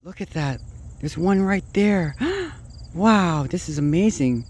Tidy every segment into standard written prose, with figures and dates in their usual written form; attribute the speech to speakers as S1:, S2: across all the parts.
S1: Look at that. There's one right there. Wow, this is amazing.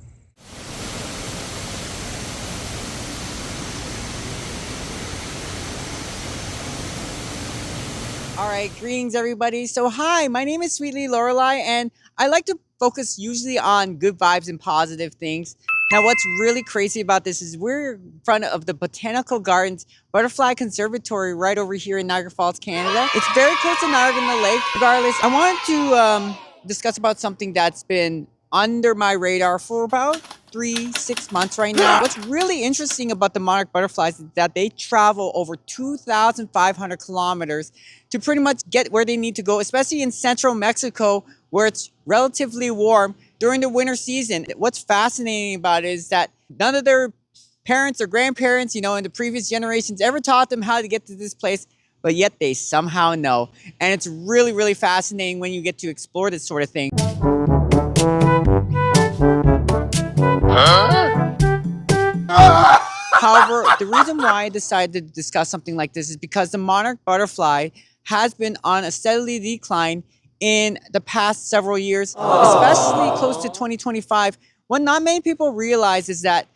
S1: All right, greetings everybody. So hi, my name is SweetlyLorelei and I like to focus usually on good vibes and positive things. Now what's really crazy about this is we're in front of the Botanical Gardens Butterfly Conservatory right over here in Niagara Falls, Canada. It's very close to Niagara Lake. Regardless, I wanted to discuss about something that's been under my radar for about 6 months right now. What's really interesting about the monarch butterflies is that they travel over 2,500 kilometers to pretty much get where they need to go, especially in central Mexico where it's relatively warm during the winter season. What's fascinating about it is that none of their parents or grandparents, in the previous generations ever taught them how to get to this place, but yet they somehow know. And it's really, really fascinating when you get to explore this sort of thing. However, the reason why I decided to discuss something like this is because the monarch butterfly has been on a steadily decline in the past several years, especially close to 2025. What not many people realize is that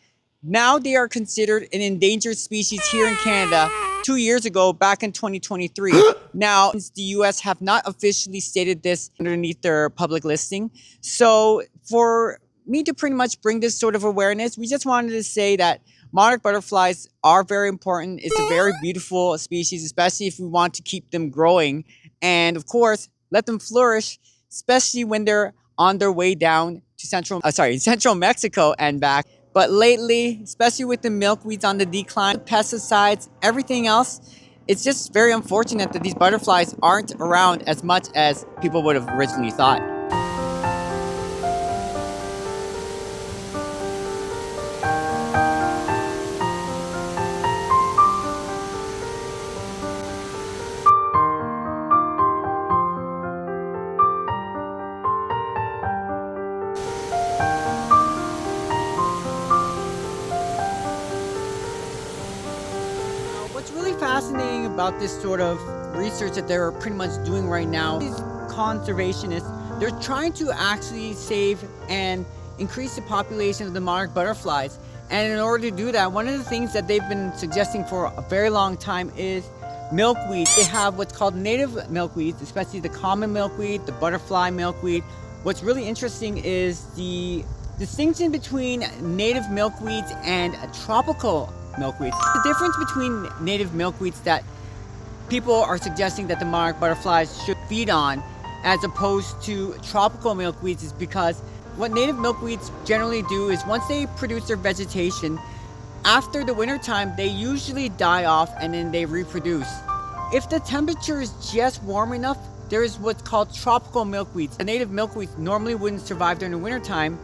S1: now they are considered an endangered species here in Canada 2 years ago, back in 2023. Now, since the US have not officially stated this underneath their public listing. So for me to pretty much bring this sort of awareness, we just wanted to say that monarch butterflies are very important. It's a very beautiful species, especially if we want to keep them growing. And of course, let them flourish, especially when they're on their way down to central Mexico and back. But lately, especially with the milkweeds on the decline, pesticides, everything else, it's just very unfortunate that these butterflies aren't around as much as people would have originally thought. What's really fascinating about this sort of research that they're pretty much doing right now, these conservationists, they're trying to actually save and increase the population of the monarch butterflies. And in order to do that, one of the things that they've been suggesting for a very long time is milkweed. They have what's called native milkweeds, especially the common milkweed, the butterfly milkweed. What's really interesting is the distinction between native milkweeds and tropical milkweeds. The difference between native milkweeds that people are suggesting that the monarch butterflies should feed on as opposed to tropical milkweeds is because what native milkweeds generally do is once they produce their vegetation, after the winter time, they usually die off and then they reproduce. If the temperature is just warm enough, there is what's called tropical milkweeds. The native milkweeds normally wouldn't survive during the winter time.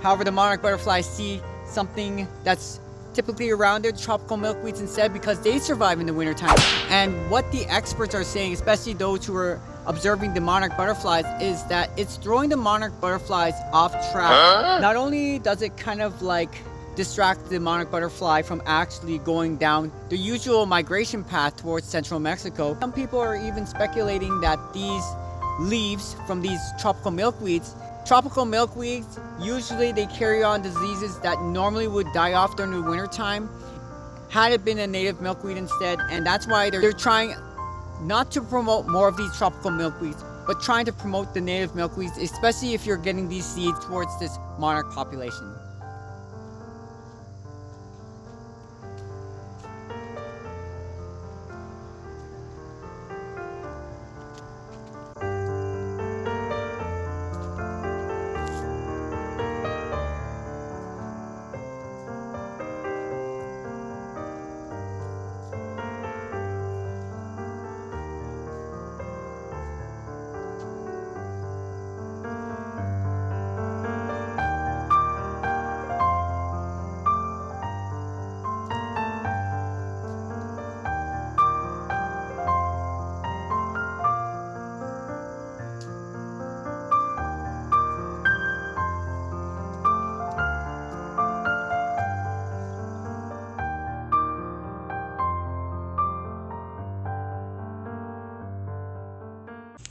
S1: However, the monarch butterflies see something that's typically around their tropical milkweeds instead because they survive in the wintertime. And what the experts are saying, especially those who are observing the monarch butterflies, is that it's throwing the monarch butterflies off track. Not only does it kind of like distract the monarch butterfly from actually going down the usual migration path towards central Mexico, some people are even speculating that these leaves from these tropical milkweeds, usually they carry on diseases that normally would die off during the winter time had it been a native milkweed instead. And that's why they're trying not to promote more of these tropical milkweeds, but trying to promote the native milkweeds, especially if you're getting these seeds towards this monarch population.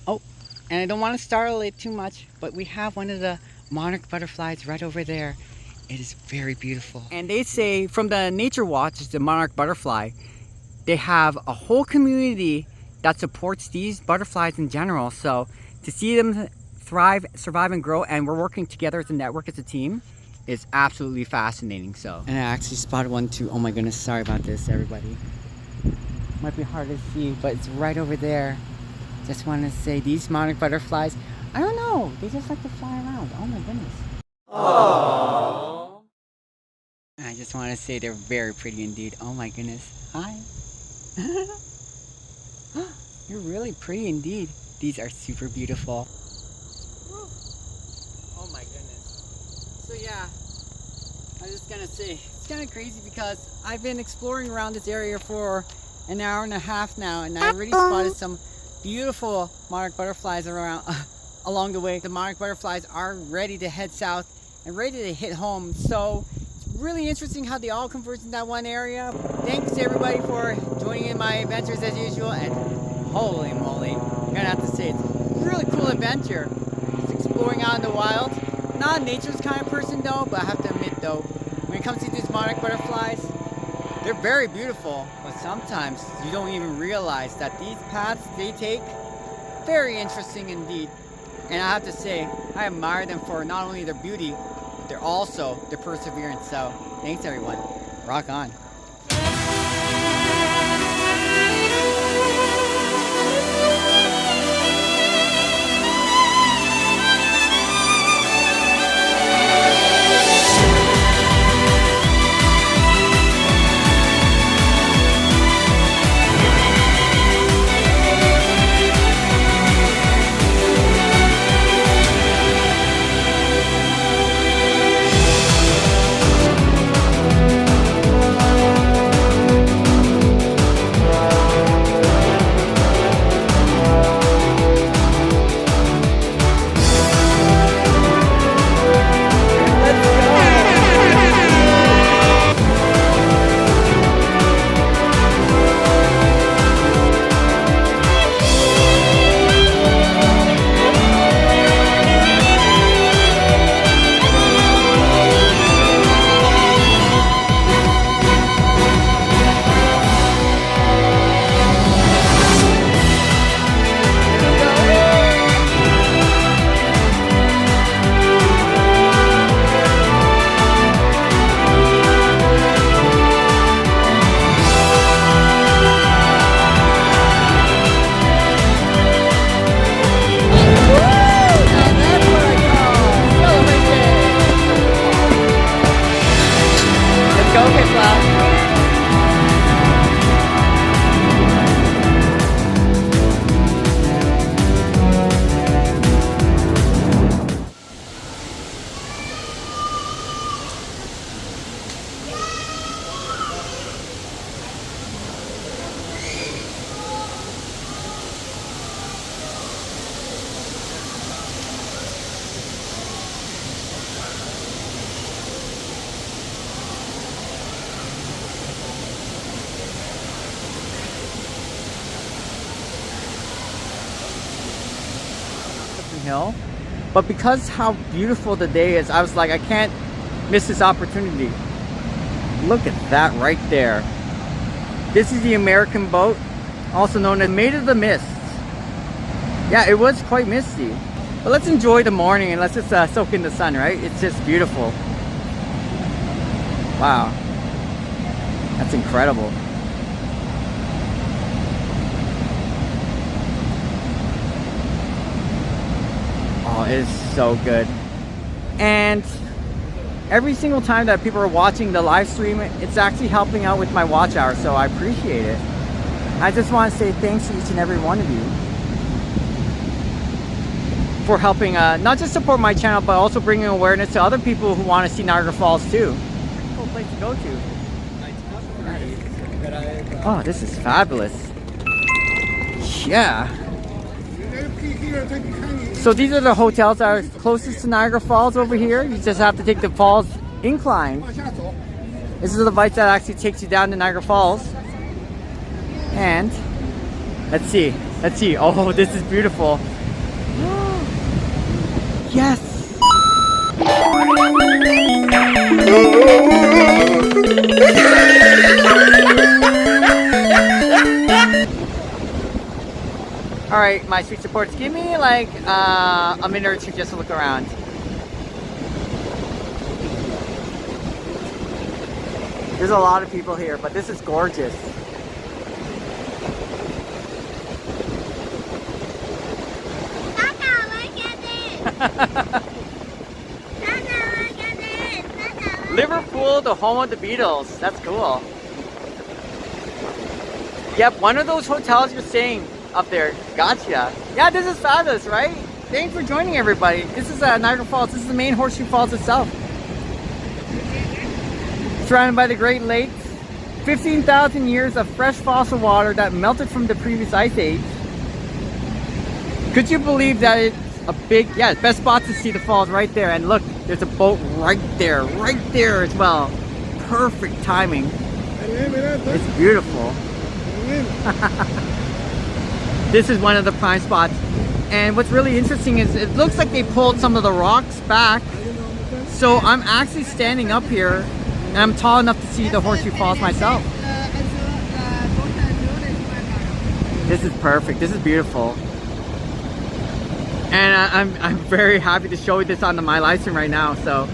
S1: Oh, And I don't want to startle it too much, but we have one of the monarch butterflies right over there. It is very beautiful. And they say from the Nature Watch, the monarch butterfly, they have a whole community that supports these butterflies in general. So to see them thrive, survive, and grow, and we're working together as a network, as a team, is absolutely fascinating. So, and I actually spotted one too. Oh my goodness, sorry about this, everybody. Might be hard to see, but it's right over there. Just want to say, these monarch butterflies, I don't know, they just like to fly around. Oh my goodness. Aww. And I just want to say they're very pretty indeed. Oh my goodness. Hi. You're really pretty indeed. These are super beautiful. Oh my goodness. So yeah, I was just gonna say, it's kind of crazy because I've been exploring around this area for an hour and a half now, and I already spotted some beautiful monarch butterflies around along the way. The monarch butterflies are ready to head south and ready to hit home. So it's really interesting how they all converge in that one area. Thanks everybody for joining in my adventures as usual, and holy moly, I'm gonna have to say it's a really cool adventure. It's exploring out in the wild. Not a nature's kind of person though, but I have to admit though, when it comes to these monarch butterflies, they're very beautiful, but sometimes you don't even realize that these paths they take, very interesting indeed. And I have to say, I admire them for not only their beauty, but they're also their perseverance. So thanks everyone. Rock on. Hill, but because how beautiful the day is, I was like, I can't miss this opportunity. Look at that right there. This is the American boat, also known as Maid of the Mists. Yeah, it was quite misty, but let's enjoy the morning and let's just soak in the sun, right? It's just beautiful. Wow, that's incredible. Oh, it is so good. And every single time that people are watching the live stream, it's actually helping out with my watch hour, so I appreciate it. I just want to say thanks to each and every one of you for helping not just support my channel, but also bringing awareness to other people who want to see Niagara Falls too. Pretty cool place to go to. Oh, this is fabulous. Yeah. So these are the hotels that are closest to Niagara Falls over here. You just have to take the falls incline. This is the device that actually takes you down to Niagara Falls. And let's see. Oh, this is beautiful. Yes! Alright, my sweet supports, give me like a minute or two just to look around. There's a lot of people here, but this is gorgeous. Liverpool, the home of the Beatles. That's cool. Yep, one of those hotels you're staying up there. Gotcha. Yeah, this is fabulous, right? Thanks for joining, everybody. This is Niagara Falls. This is the main Horseshoe Falls itself. Surrounded by the Great Lakes. 15,000 years of fresh fossil water that melted from the previous ice age. Could you believe that it's a big, yeah, best spot to see the falls right there. And look, there's a boat right there as well. Perfect timing. It's beautiful. This is one of the prime spots. And what's really interesting is it looks like they pulled some of the rocks back. So I'm actually standing up here and I'm tall enough to see the Horseshoe Falls myself. This is perfect. This is beautiful. And I'm very happy to show you this on my live stream right now. So